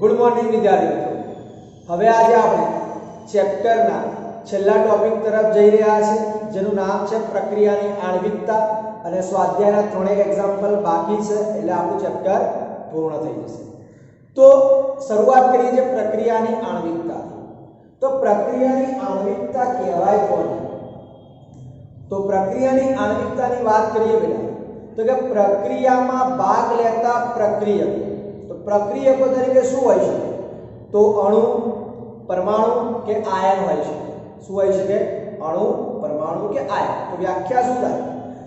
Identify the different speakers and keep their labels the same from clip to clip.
Speaker 1: Good morning વિદ્યાર્થી મિત્રો, હવે આજે આપણે ચેપ્ટરના છેલ્લા ટોપિક તરફ જઈ રહ્યા છે, જેનું નામ છે પ્રક્રિયાની આણ્વિકતા. અને સ્વાધ્યાયના ત્રણેક એક્ઝામ્પલ બાકી છે, એટલે આપણું ચેપ્ટર પૂર્ણ થઈ જશે. તો શરૂઆત કરીએ છીએ પ્રક્રિયાની આણ્વિકતા. તો પ્રક્રિયાની આણ્વિકતા કહેવાય કોને? તો પ્રક્રિયાની આણ્વિકતાની વાત કરીએ બેટા, તો કે પ્રક્રિયામાં ભાગ લેતા પ્રક્રિયક. તો પ્રક્રિયકો તરીકે શું હોય છે? તો અણુ, પરમાણુ કે આયન હોય છે. શું હોય છે કે અણુ, પરમાણુ કે આયન. તો વ્યાખ્યા શું થાય?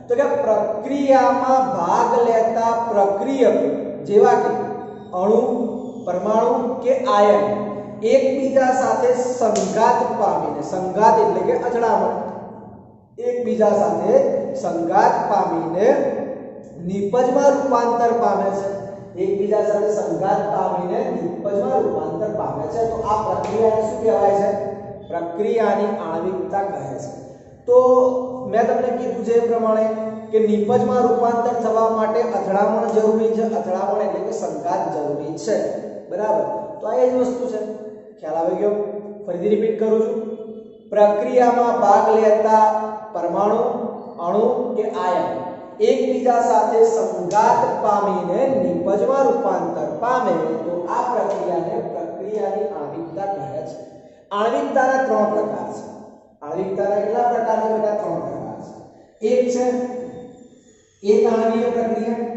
Speaker 1: તો કે પ્રક્રિયામાં ભાગ લેતા પ્રક્રિયક જેવા કે અણુ, પરમાણુ કે આયન એકબીજા સાથે સંઘાત પામીને, સંઘાત એટલે કે અથડામણ, એકબીજા સાથે સંઘાત પામીને નિપજમાં રૂપાંતર પામે છે. એકબીજા સાથે સંઘાત પામીને નિપજમાં રૂપાંતર પામે છે. તો આ પ્રક્રિયાને શું કહેવાય છે? પ્રક્રિયાની આણ્વિકતા કહે છે. તો મેં તમને કીધું છે એ પ્રમાણે કે નિપજમાં રૂપાંતર થવા માટે અથડામણ જરૂરી છે. અથડામણ એટલે કે સંઘાત જરૂરી છે, બરાબર? તો આ એ જ વસ્તુ છે. ખ્યાલ આવી ગયો? ફરીથી રિપીટ કરું છું. પ્રક્રિયામાં ભાગ લેતા પરમાણુ, અણુ કે આયન એકબીજા સાથે સંઘાત પામીને નિપજમાં રૂપાંતર પામે તો આ પ્રક્રિયાને પ્રક્રિયાની આણ્વિકતા કહે છે. આણ્વિકતાના ત્રણ પ્રકાર છે. આણ્વિકતાના કેટલા પ્રકાર છે બેટા? ત્રણ પ્રકાર છે. એક છે એક આણ્વીય પ્રક્રિયા,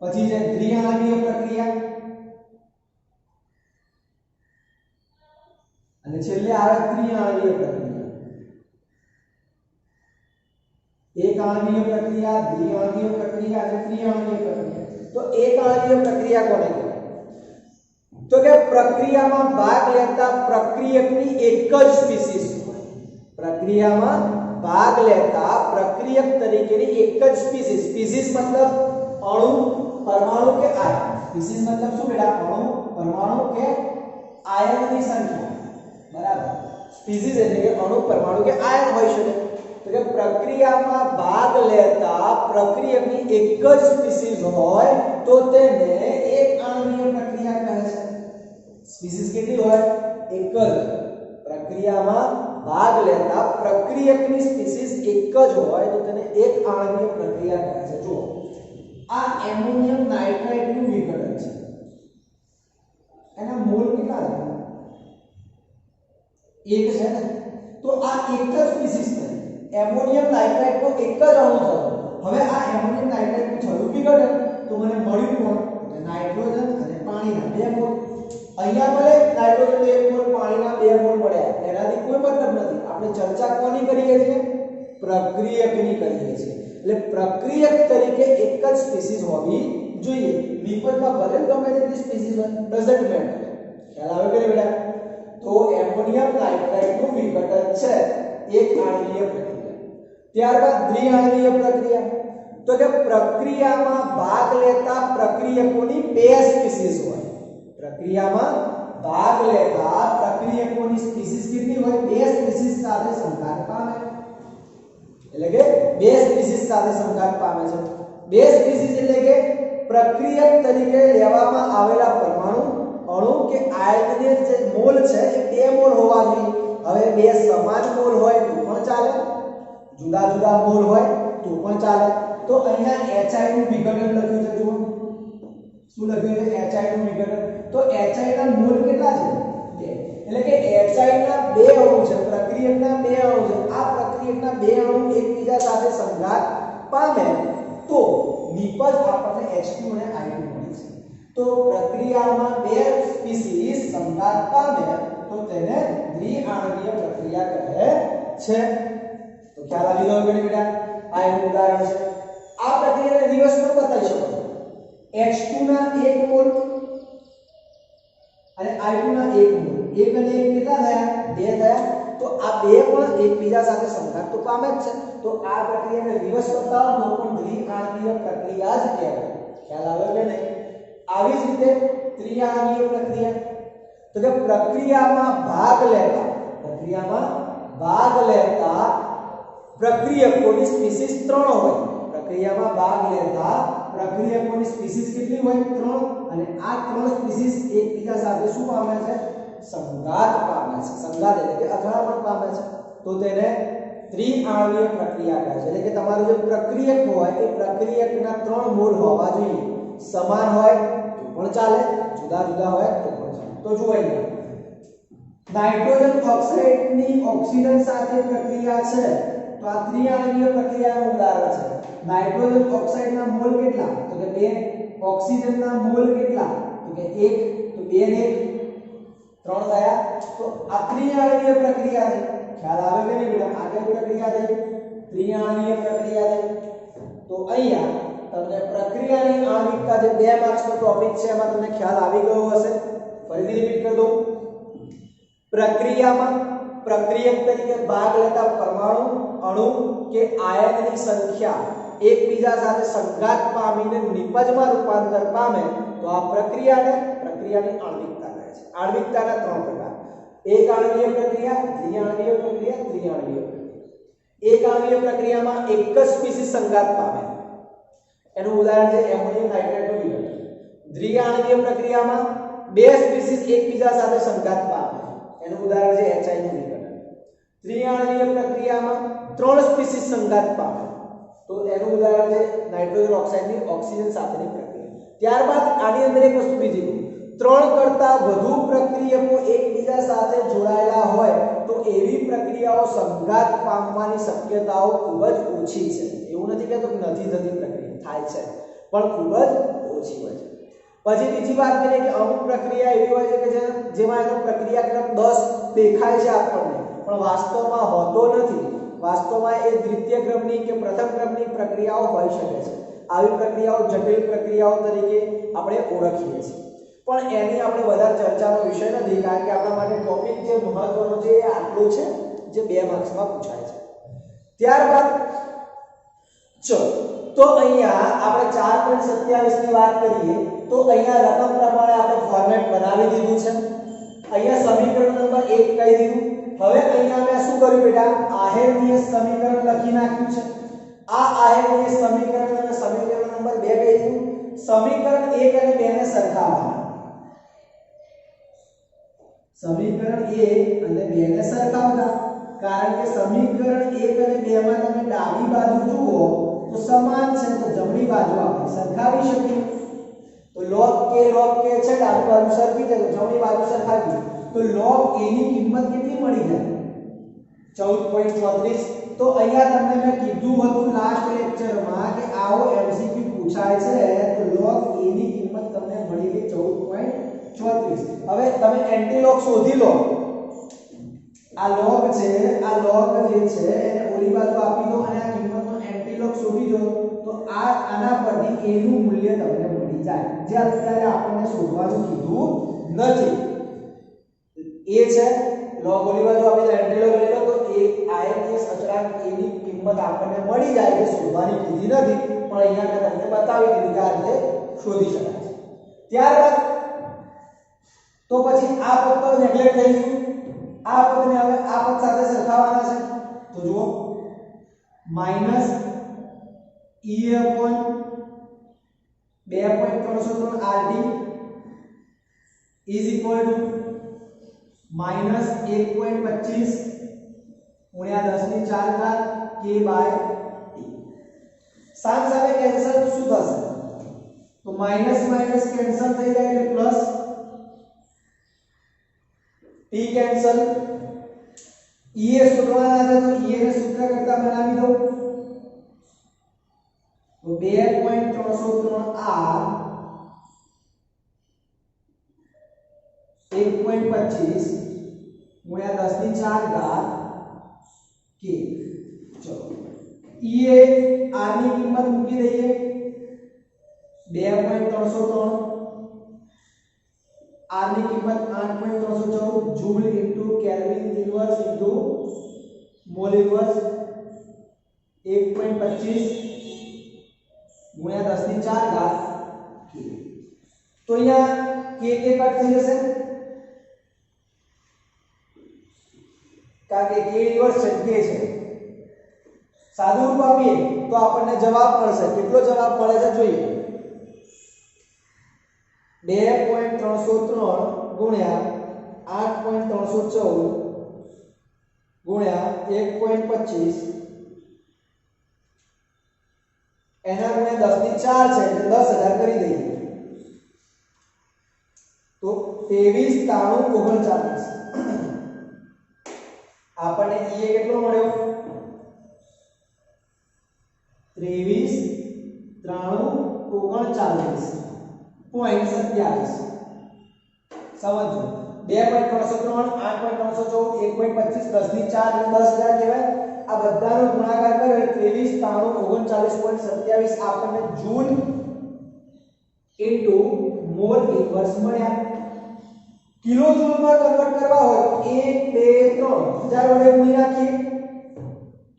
Speaker 1: પછી છે દ્વિઆણ્વીય પ્રક્રિયા, અને છેલ્લે આવે ત્રિઆણ્વીય પ્રક્રિયા. એક આણ્વીય પ્રક્રિયા, દ્વિઆણ્વીય પ્રક્રિયા અને ત્રિઆણ્વીય પ્રક્રિયા. તો એક આણ્વીય પ્રક્રિયા કોને કહેવાય? તો કે પ્રક્રિયામાં ભાગ લેતા પ્રક્રિયકની એક જ સ્પીસીસ હોય. પ્રક્રિયામાં ભાગ લેતા પ્રક્રિયક તરીકેની એક જ સ્પીસીસ. સ્પીસીસ મતલબ અણુ, પરમાણુ કે આયન. સ્પીસીસ મતલબ શું બેટા? અણુ, પરમાણુ કે આયનની સંખ્યા, બરાબર? સ્પીસીસ એટલે કે અણુ, પરમાણુ કે આયન હોઈ શકે. તો કે પ્રક્રિયામાં ભાગ લેતા પ્રક્રિયકની એક જ સ્પીસીસ હોય તો તેને એક આણ્વીય પ્રક્રિયા કહે છે. સ્પીસીસ કેટલી હોય? એક જ. પ્રક્રિયામાં ભાગ લેતા પ્રક્રિયકની સ્પીસીસ એક જ હોય તો તેને એક આણ્વીય પ્રક્રિયા કહે છે. જુઓ, આ એમોનિયમ નાઇટ્રાઇટનું વિઘટન છે. એના મોલ કેટલા છે? એક છે ને? તો આ એક જ સ્પીસીસ છે. એમોનિયમ નાઇટ્રાઇટનો એક જ અણુ થયો. હવે આ એમોનિયમ નાઇટ્રાઇટનું છેલ્લું વિઘટન તો મને મળ્યું કોણ? એટલે નાઇટ્રોજન અને પાણીના 2 મોલ. અહીંયા મને નાઇટ્રોજન 1 મોલ, પાણીના 2 મોલ મળ્યા. એનાથી કોઈ મતલબ નથી. આપણે ચર્ચા કોની કરીએ છીએ? પ્રક્રિયકની કરીએ છીએ. એટલે પ્રક્રિયક તરીકે એક જ સ્પીસીસ હોવી જોઈએ. નિપજમાં ભલે ગમે તેટલી સ્પીસીસ હોય, ડઝન્ટ મેટર. ખ્યાલ આવે કે બેટા? તો એમોનિયમ નાઇટ્રાઇટનું વિઘટન છે એક આણ્વીય પ્રક્રિયા. ત્યારબાદ દ્વિઆણ્વીય પ્રક્રિયા. તો કે પ્રક્રિયામાં ભાગ લેતા પ્રક્રિયકોની 2 સ્પીસીસ હોય. પ્રક્રિયામાં ભાગ લેતા પ્રક્રિયકોની સ્પીસીસ કેટલી હોય? 2 સ્પીસીસ સાથે સંઘાત પામે. એટલે કે 2 સ્પીસીસ સાથે સંઘાત પામે છે. 2 સ્પીસીસ એટલે કે પ્રક્રિયક તરીકે લેવામાં આવેલા પરમાણુ, અણુ કે આયનને જે મોલ છે એ 2 મોલ હોવા જોઈએ. હવે 2 સમાન મોલ હોય તો પણ ચાલે, જુદા જુદા મોલ હોય તો પણ ચાલે. તો અહીંયા HI નું વિઘટન લખ્યું છે. જુઓ શું લખ્યું છે? HI નું વિઘટન. તો HI ના મોલ કેટલા છે? 2. એટલે કે HI ના 2 અણુ છે, પ્રક્રિયકના 2 અણુ છે. આ પ્રક્રિયકના 2 અણુ એકબીજા સાથે સંઘાત પામે તો નિપજ આપણને H2 અને I2 મળે છે. તો પ્રક્રિયામાં 2 સ્પીસીસ સંઘાત પામે તો તેને દ્વિઆણ્વીય પ્રક્રિયા કહે છે. તો ખ્યાલ આવી ગયો બેટા? આ એક ઉદાહરણ છે. આ પ્રક્રિયાને રિવર્સ પણ બતાવી શકો. H2 ના 1 મોલ અને I2 ના 1 મોલ. 1 અને 1 કેટલા થયા? 2 થયા. તો આ 2 પણ એકબીજા સાથે સંઘાત તો પામે જ છે. તો આ પ્રક્રિયાને રિવર્સ બતાવો તો પણ દ્વિઆણ્વીય પ્રક્રિયા જ કહેવાય. ખ્યાલ આવ્યો કે નહીં? આવી જ રીતે ત્રિઆણ્વીય પ્રક્રિયા. તો કે પ્રક્રિયામાં ભાગ લેતા પ્રક્રિયકોની સ્પીસીસ 3 હોય. પ્રક્રિયામાં ભાગ લેતા પ્રક્રિયકોની સ્પીસીસ કેટલી હોય 3 અને આ 3 સ્પીસીસ એકબીજા સાથે શું પામે છે સંઘાત પામે છે સંઘાત એટલે કે અથડામણ પામે છે તો તેને ત્રિઆણ્વીય પ્રક્રિયા કહે છે એટલે કે તમારું જે પ્રક્રિયક હોય એ પ્રક્રિયકના 3 મૂળ હોવા જોઈએ સમાન હોય તો પણ ચાલે જુદા જુદા હોય તો પણ ચાલે તો જુઓ અહીંયા નાઇટ્રોજન ઓક્સાઇડની ઓક્સિજન સાથે પ્રક્રિયા છે તો આ ત્રિઆણ્વીય પ્રક્રિયાનું ઉદાહરણ છે નાઇટ્રોજન ઓક્સાઇડના મોલ કેટલા તો કે 2 ઓક્સિજનના મોલ કેટલા તો કે 1 તો 2 ને 3 થયા તો આ ત્રિઆણ્વીય પ્રક્રિયા છે ખ્યાલ આવે કે નહીં બેટા આ કઈ પ્રક્રિયા છે ત્રિઆણ્વીય પ્રક્રિયા છે તો અહીંયા તમને પ્રક્રિયાની આણ્વિકતા જે 2 માર્ક્સનો ટોપિક છે એમાં તમને ખ્યાલ આવી ગયો હશે ફરીથી રિપીટ કરી દઉં પ્રક્રિયામાં પ્રક્રિયક તરીકે ભાગ લેતા પરમાણુ અણુ કે આયનની સંખ્યા એકબીજા સાથે સંઘાત પામીને નિપજમાં રૂપાંતર પામે તો આ પ્રક્રિયાની આણ્વિકતા કહે છે આણ્વિકતાના 3 પ્રકાર એક આણ્વીય પ્રક્રિયા દ્વિઆણ્વીય પ્રક્રિયા ત્રિઆણ્વીય પ્રક્રિયા એક આણ્વીય પ્રક્રિયામાં એક જ સ્પીસીસ સંઘાત પામે એનું ઉદાહરણ છે એમોનિયમ નાઇટ્રેટનું વિઘટન દ્વિઆણ્વીય પ્રક્રિયામાં 2 સ્પીસીસ એકબીજા સાથે સંઘાત પામે એનું ઉદાહરણ છે HI નું વિઘટન ત્રિઆણ્વીય પ્રક્રિયામાં 3 સ્પીસીસ સંઘાત પામે તો એનું ઉદાહરણ છે નાઇટ્રોજન ઓક્સાઇડની ઓક્સિજન સાથેની પ્રક્રિયા ત્યારબાદ આની અંદર એક વસ્તુ બીજી 3 કરતા વધુ પ્રક્રિયકો એકબીજા સાથે જોડાયેલા હોય તો એવી પ્રક્રિયાઓ સંઘાત પામવાની શક્યતાઓ ખૂબ જ ઓછી છે એવું નથી કહેતો કે નથી થતી પ્રક્રિયા થાય છે પણ ખૂબ જ ઓછી હોય છે પછી બીજી વાત કરીએ કે અમુક પ્રક્રિયા એવી હોય છે કે જેમાં એનો પ્રક્રિયાક્રમ 10 દેખાય છે આપણને પણ વાસ્તવમાં હોતો નથી વાસ્તવમાં એ દ્વિતીય ક્રમની કે પ્રથમ ક્રમની પ્રક્રિયાઓ હોઈ શકે છે આવી પ્રક્રિયાઓ જટિલ પ્રક્રિયાઓ તરીકે આપણે ઓળખીએ છીએ પણ એની આપણે વધારે ચર્ચાનો વિષય નથી કારણ કે આપણા માટે ટોપિક જે મહત્વનો છે એ આટલો છે જે 2 માર્ક્સમાં પૂછાય છે ત્યારબાદ ચલો તો અહીંયા આપણે 4.27 ની વાત કરીએ તો અહીંયા રકમ પ્રમાણે આપણે ફોર્મેટ બનાવી દીધું છે અહીંયા સમીકરણ નંબર 1 કહી દીધું હવે અહીંયા મેં શું કર્યું બેટા આહેરનીય સમીકરણ લખી નાખ્યું છે આ આહેરનીય સમીકરણ અને સમીકરણ નંબર 2 કહી દીધું સમીકરણ 1 અને 2 ને સરખાવવાના સમીકરણ 1 અને 2 ને સરખાવતા કારણ કે સમીકરણ 1 અને 2 માં તમે ડાબી બાજુ જુઓ તો સમાન છે તો જમણી બાજુ આપણે સરખાવી શકીએ તો log k છે ડાબી બાજુ સરખી છે તો જમણી બાજુ સરખાવી તો log a ની કિંમત કેટલી મળી જાય 14.34 તો અહીંયા તમને મેં કીધું હતું લાસ્ટ લેક્ચરમાં કે આવો MCQ પૂછાય છે તો log a ની કિંમત તમને મળી ગઈ 14.34 હવે તમે એન્ટી log શોધી લો આ log છે આ log જે છે એને ઓલી બાજુ આપી દો અને આ કિંમતનો એન્ટી log શોધી દો તો આના પરથી a નું મૂલ્ય તમને મળી જાય જે અત્યારે આપણને શોધવાનું કીધું નથી a છે log ઓલી બાજુ આપી દો એન્ટી log લઈ લો તો a આયનીય અચળાંક a ની કિંમત આપણને મળી જાય જે શોધવાની કીધી નથી પણ અહીંયા મેં તમને બતાવી દીધું કે આ રીતે શોધી શકાય છે ત્યારબાદ તો પછી આ પદ તો નેગ્લેક્ટ થઈ ગયું આ પદને હવે આ પદ સાથે સરખાવવાના છે તો જુઓ minus e/2.303 RT is equal to -1.25 ગુણ્યા 10 ની 4 ઘાત k બાય t સામ સામે કેન્સલ શું થશે તો માઈનસ માઈનસ કેન્સલ થઈ જાય એટલે પ્લસ t કેન્સલ e એ શોધવાના છે તો e ને સૂત્ર કરતા બનાવી દો તો 2.303 r 1.25 ગુણ્યા 10 ની 4 ઘાત k ચલો e એ r ની કિંમત મૂકી દઈએ 2.303 r ની કિંમત 8.314 joule into kelvin inverse into mall inverse 1.25 ગુણ્યા 10 ની 4 ઘાત k તો અહીંયા k કટ થઈ જશે કારણ કે k ઇન્વર્સ છે k છે સાદું રૂપ આપીએ તો આપણને જવાબ મળશે કેટલો જવાબ મળે છે જોઈએ 2.303 ગુણ્યા 8.314 ગુણ્યા 1.25 એના ગુણ્યા 10 ની 4 છે એટલે 10000 કરી દઈએ તો 23 93 39 આપણને ઈ કેટલો મળ્યો 23 93 39.27 સમજો 2.303 8.314 1.25 10 ની 4 એટલે 10000 કહેવાય આ બધાનો ગુણાકાર કર્યો 23 93 39.27 આપણને જૂલ ઇન્ટુ મોલ ઇન્વર્સ મળ્યા કિલો જૂલમાં કન્વર્ટ કરવા હોય 1 2 3 હજાર વડે ગુણી નાખીએ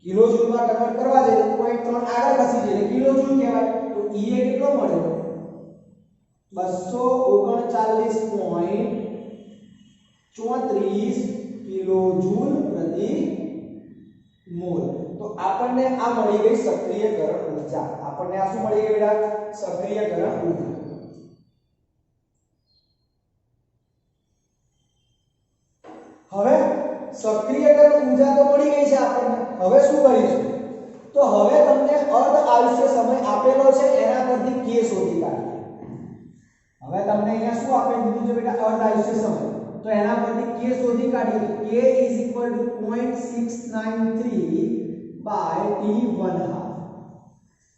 Speaker 1: કિલો જૂલમાં કન્વર્ટ કરવા જાય તો 0.3 આગળ ખસી જાય કિલો જૂલ કહેવાય તો ઈ એ કેટલો મળ્યો 239.34 કિલો જૂલ પ્રતિ મોલ તો આપણને આ મળી ગઈ સક્રિયકરણ ઊર્જા આપણને આ શું મળી ગઈ બેટા સક્રિયકરણ ઊર્જા હવે સક્રિયકરણ ઊર્જા તો મળી ગઈ છે આપણને હવે શું કરીશું તો હવે તમને અર્ધ આયુષ્ય સમય આપેલો છે એના પરથી k શોધી કાઢીએ હવે તમને અહીંયા શું આપી દીધું છે બેટા અર્ધ આયુષ્ય સમય તો એના પરથી k શોધી કાઢીએ તો k = 0.693 by t1/2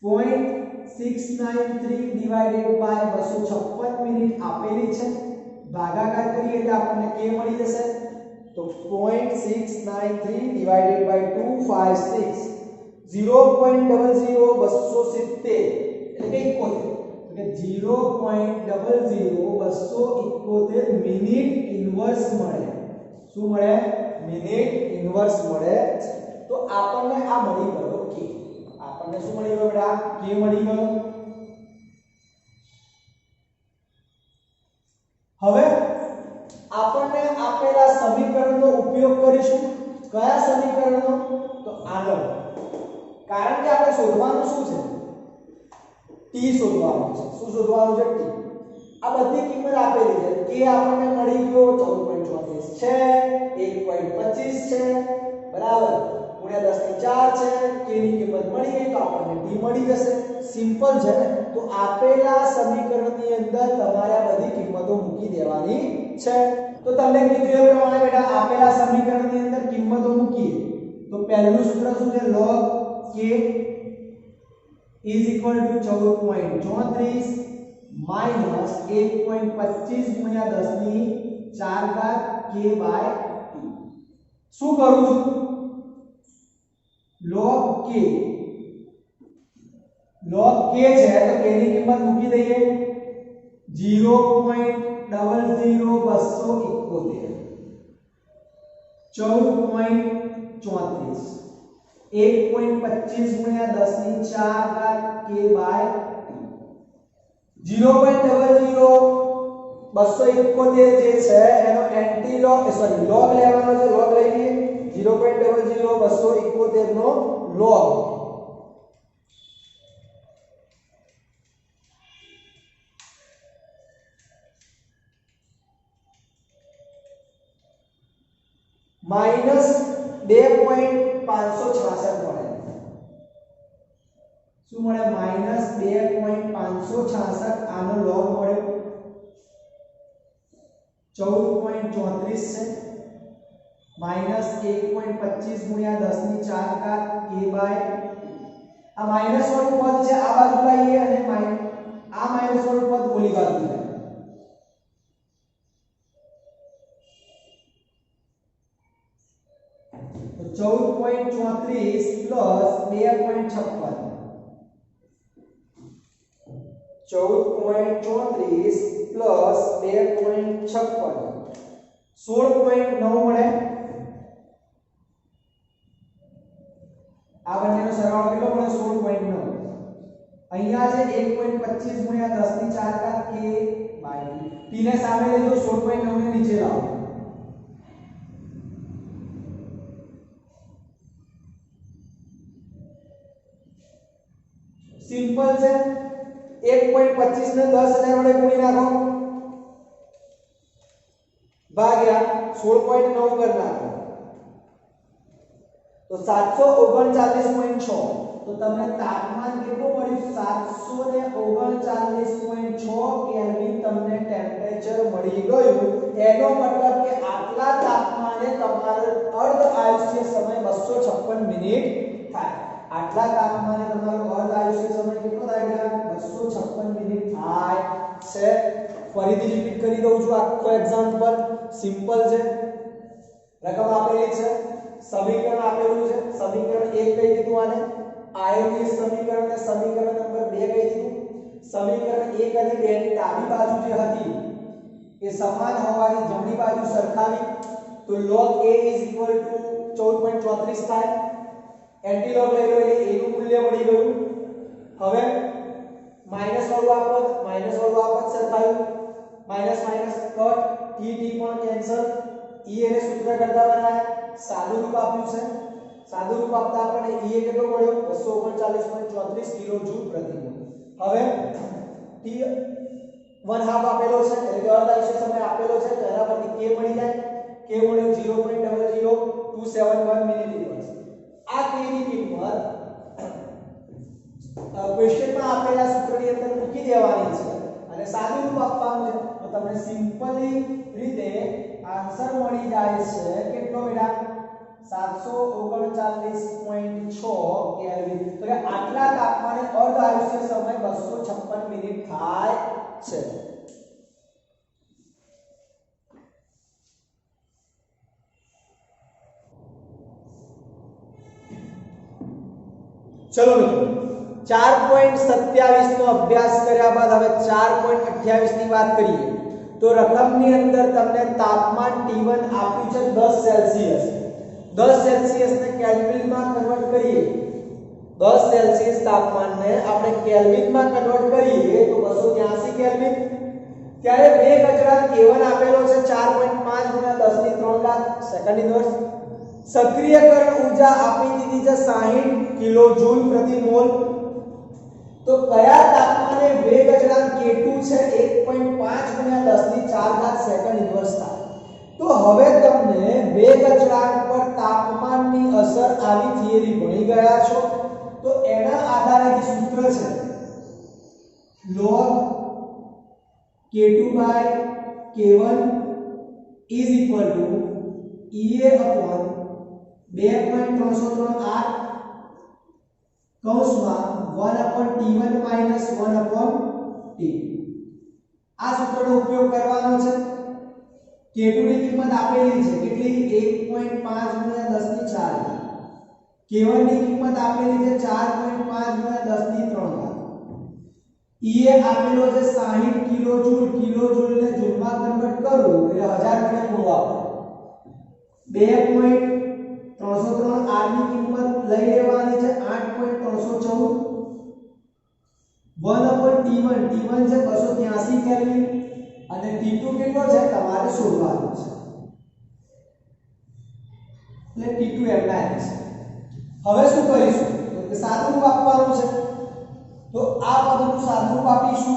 Speaker 1: 0.693 divided by 256 minute આપેલી છે ભાગાકાર કરીએ એટલે આપણને k મળી જશે તો 0.693 divided by 256 0.00270 એટલે કે 71 એટલે 0.00271 મિનિટ ઇન્વર્સ મળે શું મળે મિનિટ ઇન્વર્સ મળે તો આપણને આ મળી ગયો k આપણને શું મળી ગયો બેટા k મળી ગયો હવે આપણને આપેલા સમીકરણનો ઉપયોગ કરીશું કયા સમીકરણનો તો આનો કારણ કે આપણે શોધવાનું શું છે t શોધવાનું છે શું શોધવાનું છે t આ બધી કિંમત આપેલી છે k આપણને મળી ગયો 14.34 છે 1.25 છે બરાબર ગુણ્યા 10 ની 4 છે k ની કિંમત મળી ગઈ તો આપણને t મળી જશે સિમ્પલ છે ને તો આપેલા સમીકરણની અંદર તમારે આ બધી કિંમતો મૂકી દેવાની છે તો તમને કીધું એ પ્રમાણે બેટા આપેલા સમીકરણની અંદર કિંમતો મૂકીએ તો પહેલું સૂત્ર શું છે log k is equal to 14.34 minus 1.25 ગુણ્યા 10 ની 4 ઘાત k by t શું કરું છું log k છે તો k ની કિંમત મૂકી દઈએ 0.00271 14.34 1.25 ગુણ્યા 10 ની 4 ઘાત k by 0.00271 જે છે એનો એન્ટી લોગ લોગ લેવાનો છે લોગ લઈ લઈએ 0.00271 નો લોગ માઈનસ 2.566 મળે શું મળે માઈનસ 2.566 આનો લોગ મળ્યો 14.34 છે માઈનસ 1.25 ગુણ્યા 10 ની 4 ઘાત k બાય આ માઈનસ વાળું પદ છે આ બાજુ લાવીએ અને આ માઈનસ વાળું પદ ઓલી બાજુ લાવીએ તો 14.34 પ્લસ 2.56 14.34 પ્લસ 2.56 16.9 મળે આ બંનેનો સરવાળો કેટલો મળે 16.9 અહીંયા છે 1.25 ગુણ્યા 10 ની 4 ઘાત k બાય t ને સામે લેજો 16.9 ને નીચે લાવો સિમ્પલ છે 1.25 ને 10000 વડે ગુણી નાખો ભાગ્યા 16.9 કરી નાખો તો 739.6 તો તમને તાપમાન કેટલું મળ્યું 739.6 કેલ્વિન તમને ટેમ્પરેચર મળી ગયું એનો મતલબ કે આટલા તાપમાને તમારો અર્ધ આયુષ્ય સમય 256 મિનિટ થાય આટલા તાપમાને તમારો અર્ધ આયુષ્ય સમય કેટલો થાય 256 મિનિટ થાય છે ફરીથી રિપીટ કરી દઉં છું આખો એક્ઝામ્પલ સિમ્પલ છે રકમ આપેલી છે સમીકરણ આપેલું છે સમીકરણ 1 કહી દીધું આને આયોગીય સમીકરણ ને સમીકરણ નંબર 2 કહી દીધું સમીકરણ 1 અને 2 ની ડાબી બાજુ જે હતી એ સમાન હોવાની જમણી બાજુ સરખાવી તો log a = 14.34 થાય એન્ટીલોગ લઈ લો એટલે a નું મૂલ્ય મળી ગયું હવે માઈનસ વાળું આપત સરખાવ્યું માઈનસ માઈનસ કટ t પણ કેન્સલ e એને સૂત્ર કરતા બનાયા સાદું રૂપ આપ્યું છે સાદું રૂપ આપતા આપણને e કેટલો મળ્યો 239.34 કિલો જૂલ પ્રતિ મોલ હવે t 1/2 આપેલો છે એટલે કે અર્ધ આયુષ્ય સમય આપેલો છે તો એના પરથી k મળી જાય k મળ્યો 0.00271 મિલીલીટર આ k ની કિંમત ક્વેશ્ચનમાં આપેલા સૂત્રની અંદર મૂકી દેવાની છે અને સાદું રૂપ આપવાનું છે તો તમને સિમ્પલી રીતે આન્સર મળી જાય છે કેટલો બેટા 739.6 કેલ્વિન તો કે આટલા તાપમાને અર્ધ આયુષ્ય સમય 256 મિનિટ થાય છે ચલો મિત્રો 4.27 નો અભ્યાસ કર્યા બાદ હવે 4.28 ની વાત કરીએ તો રકમની અંદર તમને તાપમાન T1 આપ્યું છે 10 સેલ્સિયસ 10 સેલ્સિયસ ને કેલ્વિનમાં કન્વર્ટ કરીએ 10 સેલ્સિયસ તાપમાનને આપણે કેલ્વિનમાં કન્વર્ટ કરીએ તો 283 કેલ્વિન ત્યારે વેગ અચળાંક K1 આપેલો છે 4.5 × 10⁻³ સેકન્ડ ઇન્વર્સ સક્રિયકરણ ઊર્જા આપી દીધી છે 60 કિલો જૂલ પ્રતિ મોલ તો કયા તાપમાને વેગ અચળાંક K2 છે 1.5 × 10⁴ સેકન્ડ ઇન્વર્સ થાય તો હવે તમને વેગ અચળાંક પર તાપમાનની અસર આવી થિયરી ભણી ગયા છો તો એના આધારે જે સૂત્ર છે log K2/K1 = Ea/2.303r કૌંસમાં 1/T1 - 1/T આ સૂત્રનો ઉપયોગ કરવાનો છે K2 ની કિંમત આપેલી છે કેટલી 1.5 × 10⁴ K1 ની કિંમત આપેલી છે 4.5 × 10⁻³ Ea આપેલો છે 60 કિલો જૂલ ને જૂલમાં કન્વર્ટ કરું એટલે 1000 વડે ગુણવા પડે 2.303 r ની કિંમત લઈ લેવાની છે 8.314 1/T1 છે 283 કેલ્વિન અને T2 કેટલો છે તમારે શોધવાનું છે એટલે T2 એમના છે હવે શું કરીશું તો સાદું રૂપ આપવાનું છે તો આ પદનું સાદું રૂપ આપીશું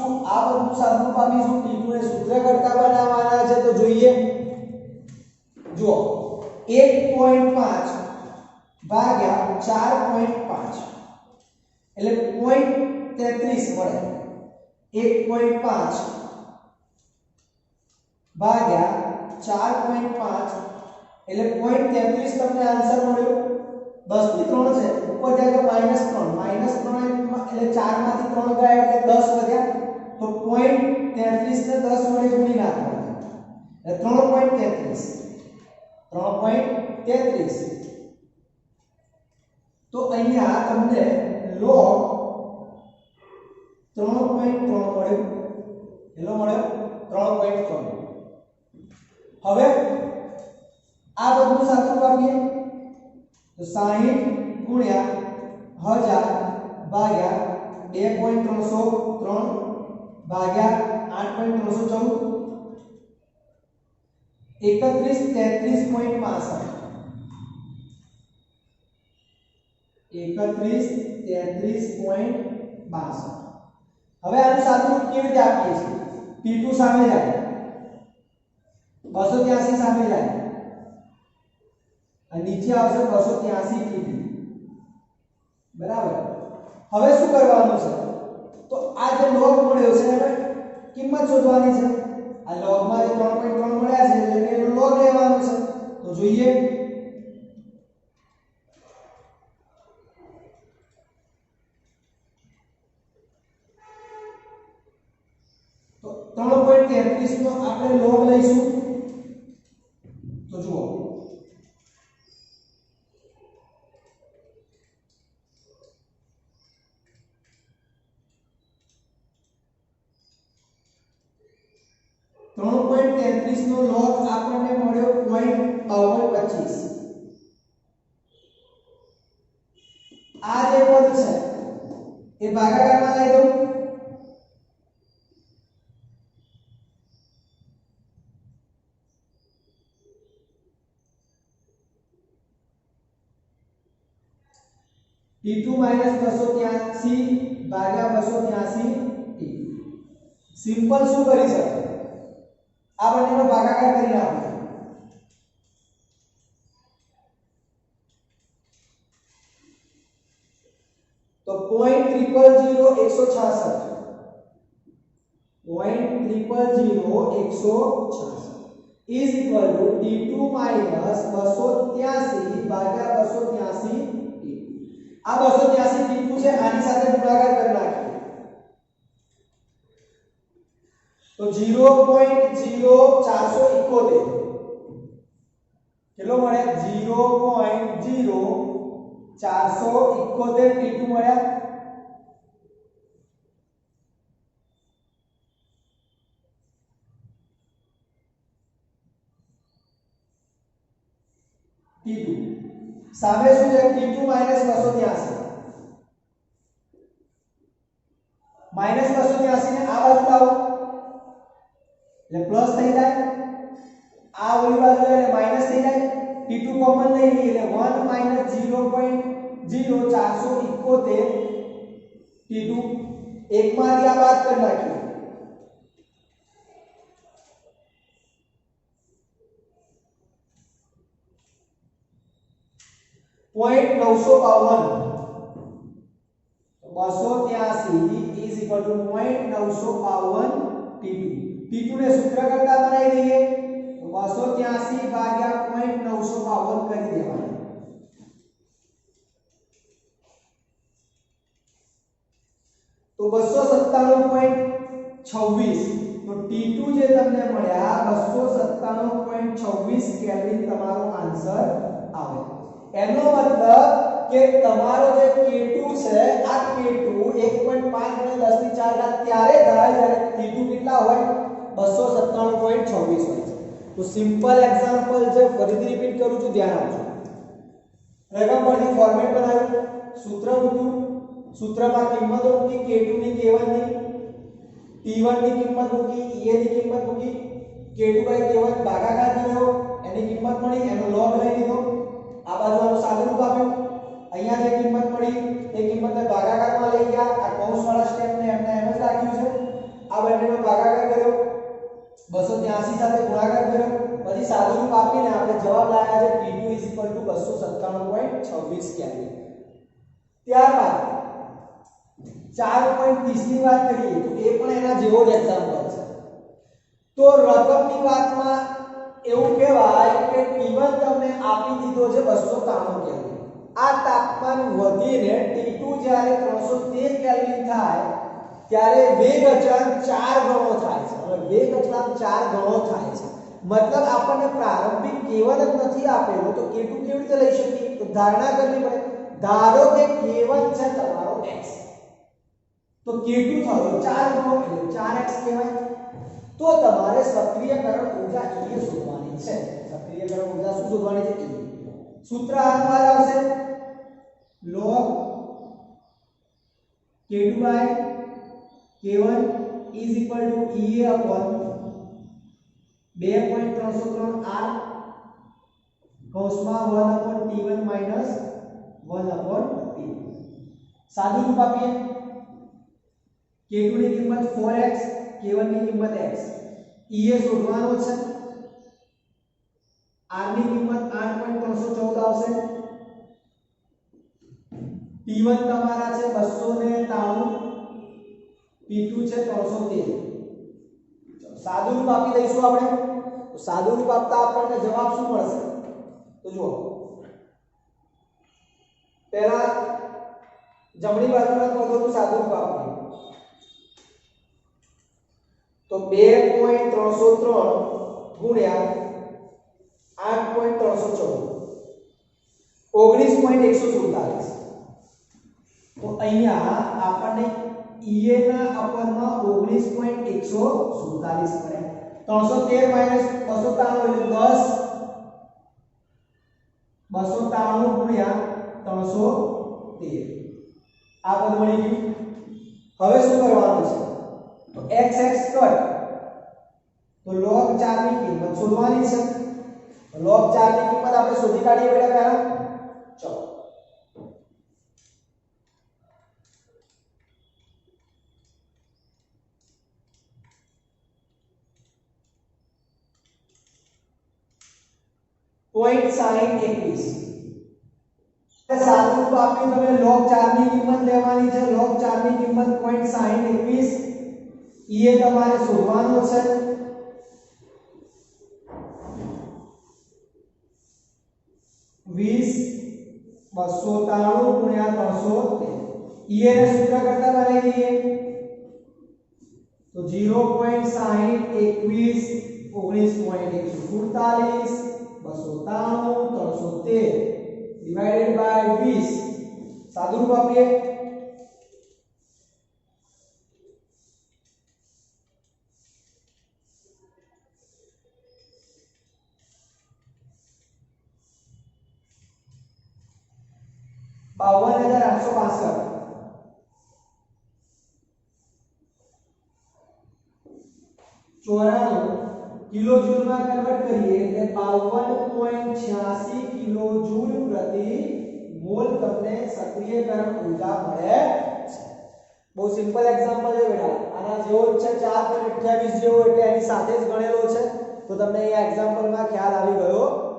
Speaker 1: T2 ને સૂત્ર કરતા બનાવવાના છે તો જોઈએ જો 1.5 ભાગ્યા 4.5 એટલે 0.33 મળે 1.5 ભાગ્યા 4.5 એટલે 0.33 તમને આન્સર મળ્યો 10 થી 3 છે ઉપર જાય તો -3 એટલે 4 માંથી 3 ગયા એટલે 10 વધ્યા તો 0.33 ને 10 વડે ગુણી નાખવાનું એટલે 3.33 તો અહીંયા તમને log 3.3 મળ્યો કેટલો મળ્યો 3.3 હવે આ બધું સાદું આપીએ તો 60 ગુણ્યા 1000 ભાગ્યા 2.303 ભાગ્યા 8.314 3133.65 હવે આનું સાદું રૂપ કેવી રીતે આપીએ છીએ T2 સામે જાય 283 સામે જાય અને નીચે આવશે 283 ટીબી બરાબર. હવે શું કરવાનું છે તો આ જે log મળ્યો છે એને કિંમત શોધવાની છે. આ log માં જે 3.3 મળ્યા છે એટલે એનો log લેવાનો છે. તો જોઈએ તો 3.33 નો આપણે log લઈશું. તો જુઓ 3.33 નો log આપણને મળ્યો 0.5225. આ જે પદ છે એ ભાગાકારમાં લઈ દઉં. T2 283 ભાગ્યા 283 સિમ્પલ શું કરી શકે આ બંનેનો ભાગાકાર કરી નાખો. તો 0.0000166 is equal to T2 283 ભાગ્યા 283 આ 283 T2 છે આની સાથે ગુણાકાર કરી નાખીએ તો 0.0471 કેટલો મળે 0.0471 T2 મળ્યા. T2 સામે શું છે T2 -283 -283 ને આ બાજુ લાવો એટલે પ્લસ થઈ જાય આ ઓલી બાજુ એટલે માઈનસ થઈ જાય. T2 કોમન લઈ લઈએ એટલે 1 - 0.0471 T2 એકમાંથી આ બાદ કરી નાખીએ .952 283 is equal to 0.952 T2. T2 ને સૂત્ર કરતા બનાવી દઈએ તો 283 ભાગ્યા 0.952 કરી દેવાનું. તો 297.26 તો T2 જે તમને મળ્યા 297.26 કેલ્વિન તમારો આન્સર આવે. એનો મતલબ કે તમારો જે K2 છે આ K2 1.5 × 10⁴ ત્યારે થાય જ્યારે T2 કેટલા હોય 297.26 હોય. તો સિમ્પલ એક્ઝામ્પલ છે ફરીથી રિપીટ કરું છું ધ્યાન આપજો. રકમ પરથી ફોર્મેટ બનાવ્યું સૂત્ર મૂક્યું સૂત્રમાં કિંમતો મૂકી K2 ની K1 ની T1 ની કિંમત મૂકી EA ની કિંમત મૂકી K2/K1 ભાગાકાર કર્યો એની કિંમત મળી એનો log લઈ લીધો. આ બાજુ આનું સાદુરૂપ આપ્યું અહીંયા જે કિંમત મળી એ કિંમતને ભાગાકારમાં લઈ ગયા આ કૌંસવાળા સ્ટેપને એમને એમ જ રાખ્યું છે. આ બંનેનો ભાગાકાર કર્યો 283 સાથે ગુણાકાર કર્યો પછી સાદુરૂપ આપીને આપણે જવાબ લાવ્યા છે T2 297.26 કેલ્વિન. ત્યારબાદ 4.30 ની વાત કરીએ તો એ પણ એના જેવો જ એક્ઝામ્પલ છે. તો રકમની વાતમાં એવું કહેવાય કે T1 તમને આપી દીધો છે 293 કેલ્વિન. આ તાપમાન વધીને T2 જ્યારે 313 કેલ્વિન થાય ત્યારે વેગ અચળાંક 4 ગણો થાય છે. હવે વેગ અચળાંક 4 ગણો થાય છે મતલબ આપણને પ્રારંભિક K1 જ નથી આપેલો તો K2 કેવી રીતે લઈ શકીએ તો ધારણા કરવી પડે. ધારો કે K1 છે તમારો x તો K2 થયો 4 ગણો એટલે 4x કહેવાય. તો તમારે સક્રિયકરણ ઊર્જા E શોધવાની છે. સક્રિયકરણ ઊર્જા શું શોધવાની છે E. સૂત્ર આનું આવશે log K2/K1 is equal to EA upon 2.303 R કૌંસમાં 1/T1 minus 1/T2. સાદુરૂપ આપીએ K2 ની કિંમત 4x K1 ની કિંમત x EA શોધવાનો છે P1 તમારા છે 293, P2 છે 313. સાદુરૂપ આપી દઈશું આપણે. તો સાદુરૂપ આપતા આપણને જવાબ શું મળશે? તો જુઓ, પહેલા જમણી બાજુના પદોનું સાદુરૂપ આપીએ તો 2.303 ગુણ્યા 8.314 19.147. તો અહીંયા આપણને EA ના અપરમાં 19.147 મળે. 313 - 293 એટલે 10 293 ગુણ્યા 313 આ પદ મળી ગયું. હવે શું કરવાનું છે? તો x કટ તો log 4 ની કિંમત શોધવાની છે. log 4 ની કિંમત આપણે શોધી કાઢીએ બેટા પહેલા. ચલો, પોઈન્ટ 6021 સાદુરૂપ આપ્યું તમે log 4 ની કિંમત લેવાની છે. log 4 ની કિંમત 0.6021 એ તમારે શોધવાનો છે. 20 293 ગુણ્યા 313 એ ને સૂત્ર કરતા બનાવી દઈએ તો 0.6021 19.147 293 313 divided by 20 સાદુરૂપ આપીએ ₹52,862 94 કિલોજૂલ માં કન્વર્ટ કરીએ એટલે 52.86 કિલોજૂલ પ્રતિ મોલ તમને સક્રિયકરણ ઉર્જા મળે છે. બહુ સિમ્પલ એક્ઝામ્પલ છે બેટા. આના જેવો જ છે 4.28 જેવો, એટલે એની સાથે જ ગણેલો છે. તો તમને આ એક્ઝામ્પલમાં ખ્યાલ આવી ગયો